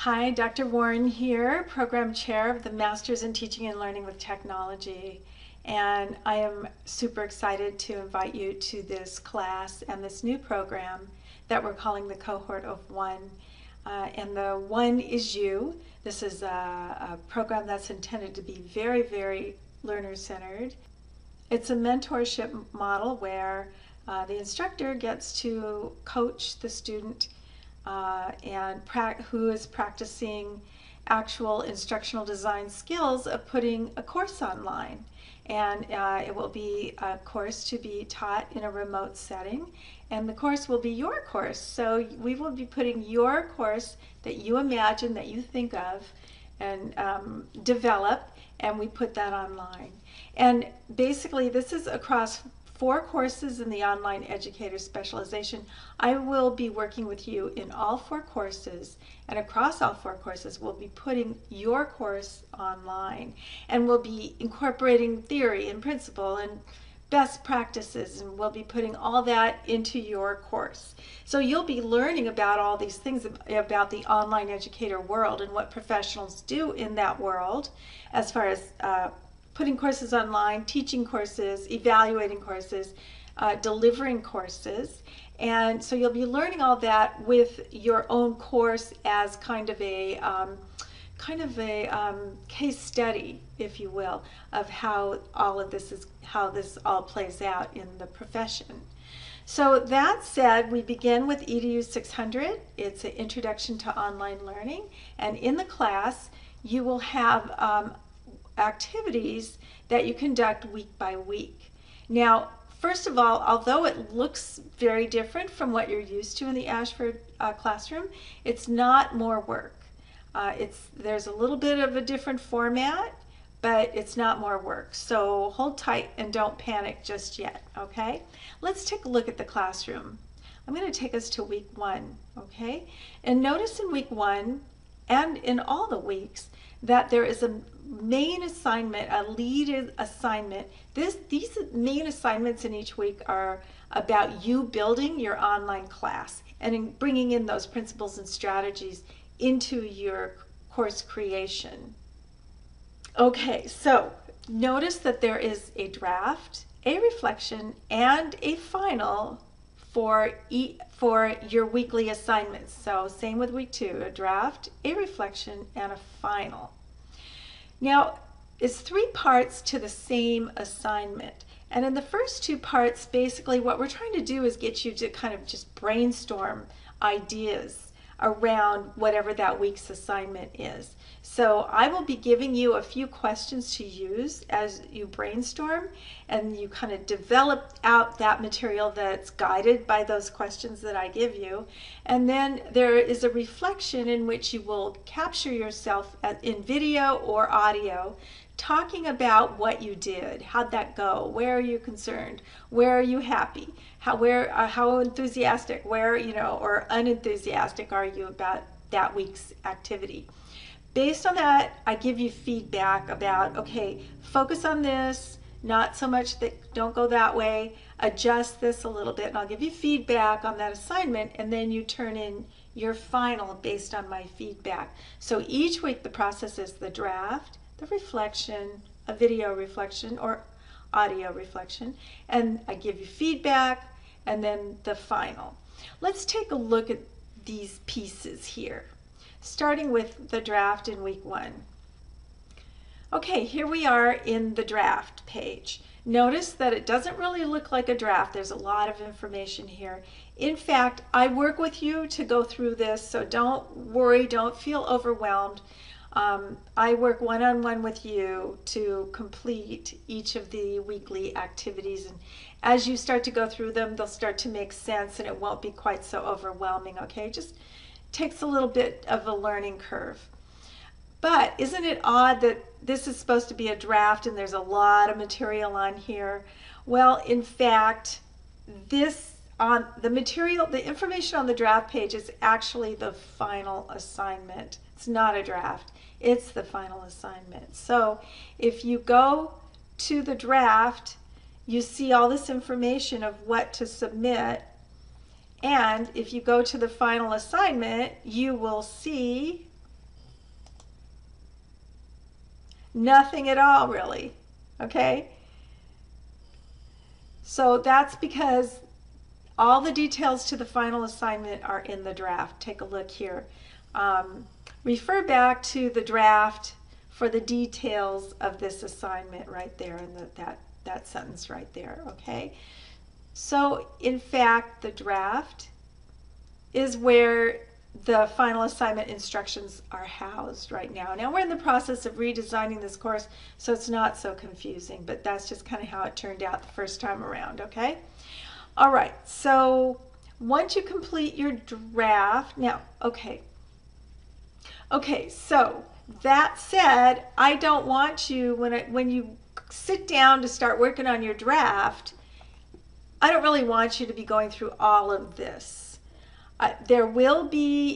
Hi, Dr. Warren here, Program Chair of the Masters in Teaching and Learning with Technology. And I am super excited to invite you to this class and this new program that we're calling the Cohort of One. And the One is you. This is a program that's intended to be very, very learner-centered. It's a mentorship model where the instructor gets to coach the student who is practicing actual instructional design skills of putting a course online. And it will be a course to be taught in a remote setting, and the course will be your course. So we will be putting your course that you imagine, that you think of, and develop, and we put that online. And basically this is across 4 courses in the online educator specialization. I will be working with you in all 4 courses, and across all 4 courses we'll be putting your course online, and we'll be incorporating theory and principle and best practices, and we'll be putting all that into your course. So you'll be learning about all these things about the online educator world and what professionals do in that world as far as putting courses online, teaching courses, evaluating courses, delivering courses. And so you'll be learning all that with your own course as kind of a case study, if you will, of how this all plays out in the profession. So that said, we begin with EDU600. It's an introduction to online learning, and in the class you will have activities that you conduct week by week. Now, first of all, although it looks very different from what you're used to in the Ashford classroom, it's not more work. There's a little bit of a different format, but it's not more work. So hold tight and don't panic just yet, okay? Let's take a look at the classroom. I'm going to take us to week 1, okay? And notice in week 1 and in all the weeks that there is a main assignment, a lead assignment. These main assignments in each week are about you building your online class and bringing in those principles and strategies into your course creation. Okay, so notice that there is a draft, a reflection, and a final for your weekly assignments. So same with week 2, a draft, a reflection, and a final. Now, it's 3 parts to the same assignment. And in the first 2 parts, basically what we're trying to do is get you to kind of just brainstorm ideas around whatever that week's assignment is. So I will be giving you a few questions to use as you brainstorm, and you kind of develop out that material that's guided by those questions that I give you. And then there is a reflection in which you will capture yourself in video or audio talking about what you did. How'd that go? Where are you concerned? Where are you happy? How enthusiastic, or unenthusiastic are you about that week's activity? Based on that, I give you feedback about, okay, focus on this, not so much that, don't go that way, adjust this a little bit, and I'll give you feedback on that assignment, and then you turn in your final based on my feedback. So each week the process is the draft, the reflection, a video reflection or audio reflection, and I give you feedback, and then the final. Let's take a look at these pieces here, starting with the draft in week 1. Okay, here we are in the draft page. Notice that it doesn't really look like a draft. There's a lot of information here. In fact, I work with you to go through this, so don't worry, don't feel overwhelmed. I work one-on-one with you to complete each of the weekly activities, and as you start to go through them, they'll start to make sense and it won't be quite so overwhelming, okay? Just takes a little bit of a learning curve. But isn't it odd that this is supposed to be a draft and there's a lot of material on here? Well, in fact, the information on the draft page is actually the final assignment. It's not a draft, it's the final assignment. So if you go to the draft, you see all this information of what to submit, and if you go to the final assignment, you will see Nothing at all, really. Okay? So that's because all the details to the final assignment are in the draft. Take a look here. Refer back to the draft for the details of this assignment right there in that sentence right there, okay? So in fact, the draft is where the final assignment instructions are housed right now. Now we're in the process of redesigning this course, so it's not so confusing, but that's just kind of how it turned out the first time around, okay? All right, so once you complete your draft, now, okay, so that said, I don't want you, when you sit down to start working on your draft, I don't really want you to be going through all of this. There will be,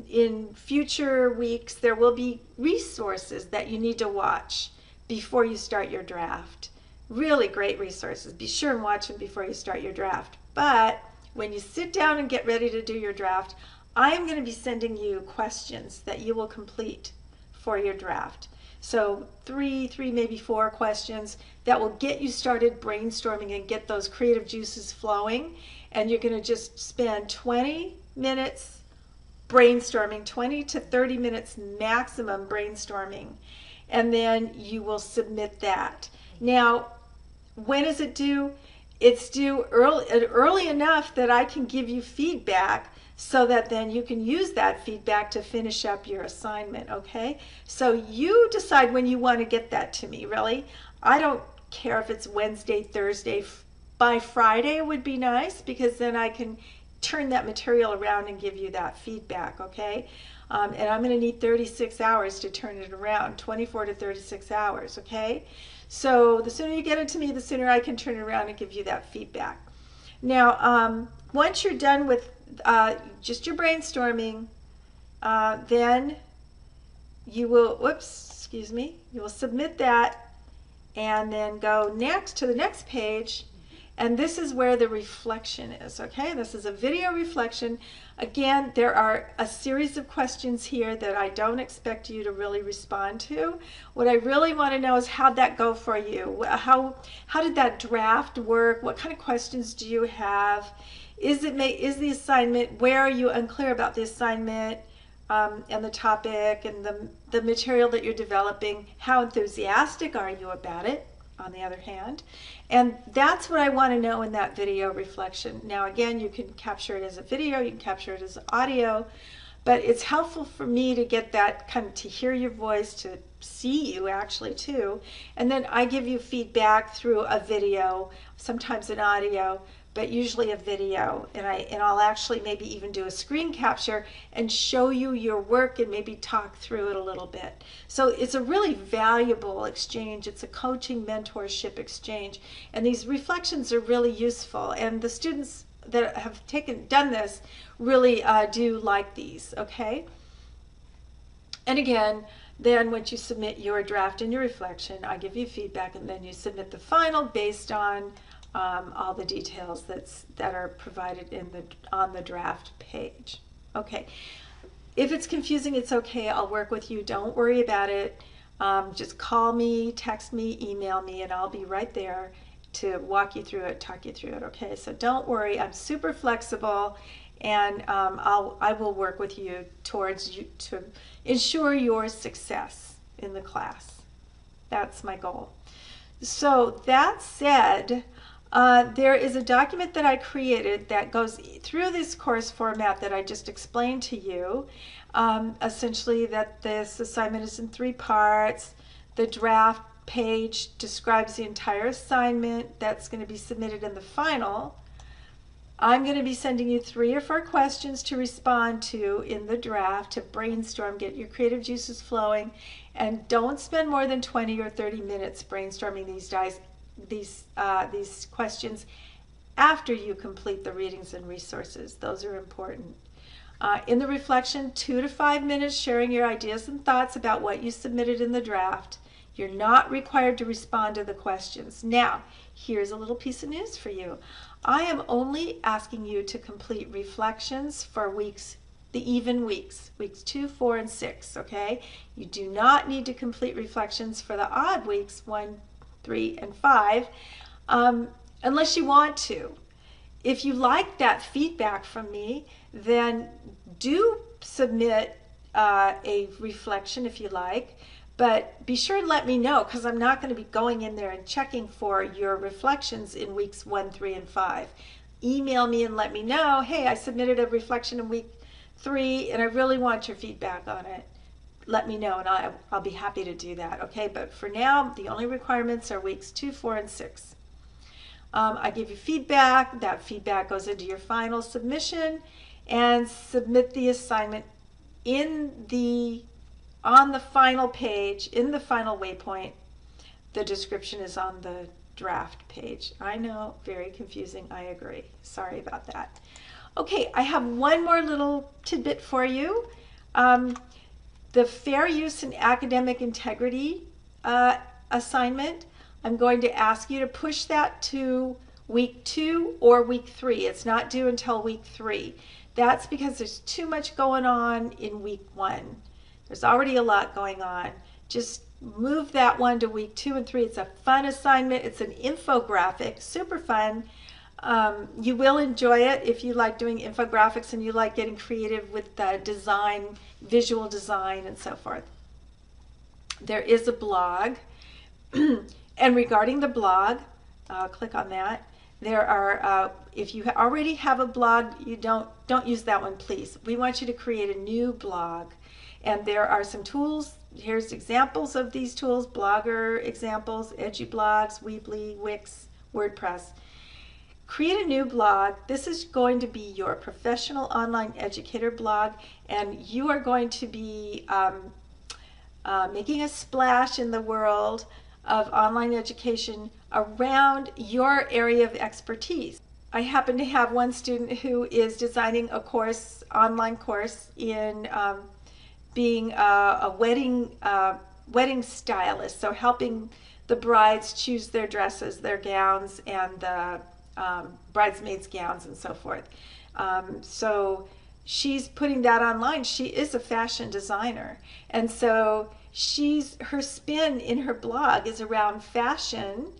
in future weeks, there will be resources that you need to watch before you start your draft. Really great resources. Be sure and watch them before you start your draft. But when you sit down and get ready to do your draft, I'm going to be sending you questions that you will complete for your draft. So three, maybe 4 questions that will get you started brainstorming and get those creative juices flowing. And you're going to just spend 20 minutes brainstorming, 20 to 30 minutes maximum brainstorming. And then you will submit that. Now, when is it due? It's due early enough that I can give you feedback so that then you can use that feedback to finish up your assignment, okay? So you decide when you want to get that to me, really. I don't care if it's Wednesday, Thursday. By Friday would be nice, because then I can turn that material around and give you that feedback, okay? And I'm going to need 36 hours to turn it around, 24 to 36 hours, okay? So the sooner you get it to me, the sooner I can turn it around and give you that feedback. Now, once you're done with just your brainstorming, then you will, you will submit that and then go next to the next page. And this is where the reflection is, okay? This is a video reflection. Again, there are a series of questions here that I don't expect you to really respond to. What I really want to know is how'd that go for you? How did that draft work? What kind of questions do you have? Is the assignment, where are you unclear about the assignment and the topic and the material that you're developing? How enthusiastic are you about it, on the other hand? And that's what I want to know in that video reflection. Now again, you can capture it as a video, you can capture it as audio, but it's helpful for me to get that kind of, to hear your voice, to see you actually too. And then I give you feedback through a video, sometimes an audio, but usually a video, and I'll actually maybe even do a screen capture and show you your work and maybe talk through it a little bit. So it's a really valuable exchange. It's a coaching mentorship exchange, and these reflections are really useful, and the students that have done this really do like these, okay? And again, then once you submit your draft and your reflection, I give you feedback, and then you submit the final based on all the details that are provided on the draft page. Okay, if it's confusing, it's okay. I'll work with you. Don't worry about it. Just call me, text me, email me, and I'll be right there to walk you through it, talk you through it. Okay, so don't worry. I'm super flexible, and I will work with you to ensure your success in the class. That's my goal. So that said, there is a document that I created that goes through this course format that I just explained to you. Essentially that this assignment is in 3 parts. The draft page describes the entire assignment that's going to be submitted in the final. I'm going to be sending you 3 or 4 questions to respond to in the draft, to brainstorm, get your creative juices flowing, and don't spend more than 20 or 30 minutes brainstorming these questions after you complete the readings and resources. Those are important. In the reflection, 2 to 5 minutes sharing your ideas and thoughts about what you submitted in the draft. You're not required to respond to the questions. Now, here's a little piece of news for you. I am only asking you to complete reflections for weeks the even weeks, weeks 2, 4, and 6, okay? You do not need to complete reflections for the odd weeks, 1, 3, and 5, unless you want to. If you like that feedback from me, then do submit a reflection if you like, but be sure and let me know, because I'm not going to be going in there and checking for your reflections in weeks 1, 3, and 5. Email me and let me know, hey, I submitted a reflection in week 3 and I really want your feedback on it. Let me know and I'll be happy to do that, okay? But for now, the only requirements are weeks 2, 4, and 6. I give you feedback. That feedback goes into your final submission, and submit the assignment on the final page, in the final waypoint. The description is on the draft page. I know, very confusing, I agree. Sorry about that. Okay, I have one more little tidbit for you. The Fair Use and Academic Integrity assignment, I'm going to ask you to push that to week 2 or week 3. It's not due until week 3. That's because there's too much going on in week 1. There's already a lot going on. Just move that one to week 2 and 3. It's a fun assignment. It's an infographic, super fun. You will enjoy it if you like doing infographics and you like getting creative with design, visual design, and so forth. There is a blog. And regarding the blog, click on that. There are, if you already have a blog, you don't use that one, please. We want you to create a new blog. And there are some tools. Here's examples of these tools: Blogger examples, EduBlogs, Weebly, Wix, WordPress. Create a new blog. This is going to be your professional online educator blog, and you are going to be making a splash in the world of online education around your area of expertise. I happen to have one student who is designing a course, online course, in being a wedding stylist, so helping the brides choose their dresses, their gowns, and the bridesmaids' gowns, and so forth. So she's putting that online. She is a fashion designer, and so her spin in her blog is around fashion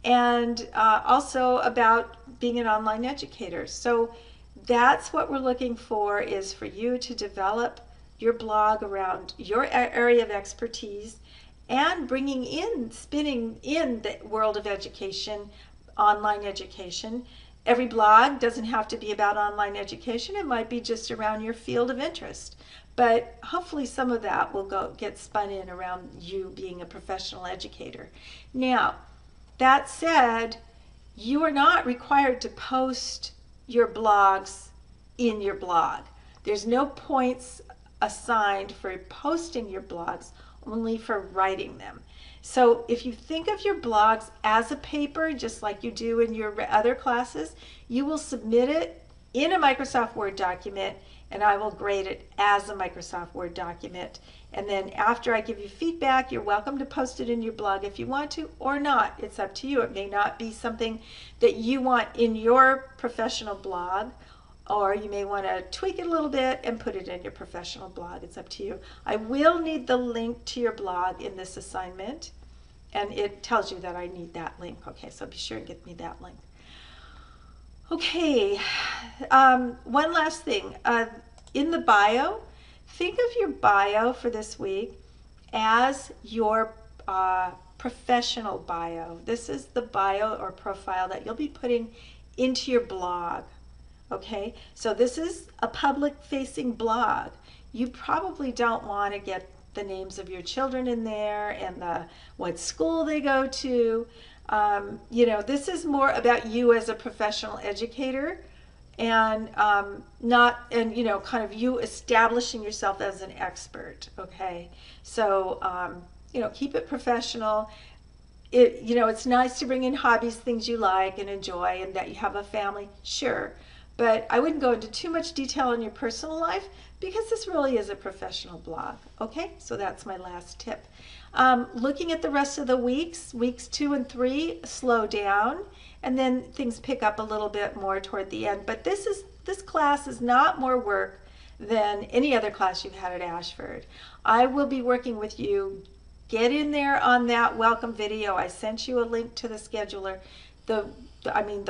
and also about being an online educator. So that's what we're looking for, is for you to develop your blog around your area of expertise and spinning in the world of education, online education. Every blog doesn't have to be about online education. It might be just around your field of interest. But hopefully some of that will get spun in around you being a professional educator. Now, that said, you are not required to post your blogs in your blog. There's no points assigned for posting your blogs, only for writing them. So if you think of your blogs as a paper, just like you do in your other classes, you will submit it in a Microsoft Word document, and I will grade it as a Microsoft Word document. And then after I give you feedback, you're welcome to post it in your blog if you want to, or not. It's up to you. It may not be something that you want in your professional blog, or you may want to tweak it a little bit and put it in your professional blog. It's up to you. I will need the link to your blog in this assignment, and it tells you that I need that link. Okay, so be sure and get me that link. Okay, one last thing. In the bio, think of your bio for this week as your professional bio. This is the bio or profile that you'll be putting into your blog. Okay, so this is a public-facing blog. You probably don't want to get the names of your children in there and what school they go to. This is more about you as a professional educator, and kind of you establishing yourself as an expert. Okay, so keep it professional. It's nice to bring in hobbies, things you like and enjoy, and that you have a family, sure. But I wouldn't go into too much detail on your personal life, because this really is a professional blog. Okay, so that's my last tip. Looking at the rest of the weeks 2 and 3 slow down, and then things pick up a little bit more toward the end. But this class is not more work than any other class you've had at Ashford. I will be working with you. Get in there on that welcome video. I sent you a link to the scheduler. The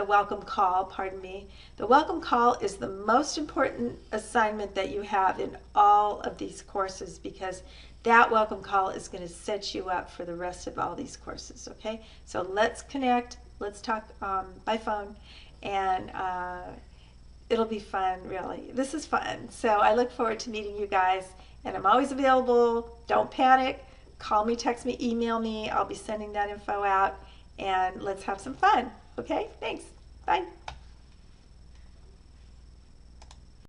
welcome call, pardon me. The welcome call is the most important assignment that you have in all of these courses, because that welcome call is going to set you up for the rest of all these courses, okay? So let's connect, let's talk by phone, and it'll be fun, really. This is fun. So I look forward to meeting you guys, and I'm always available. Don't panic. Call me, text me, email me. I'll be sending that info out, and let's have some fun. Okay, thanks. Bye.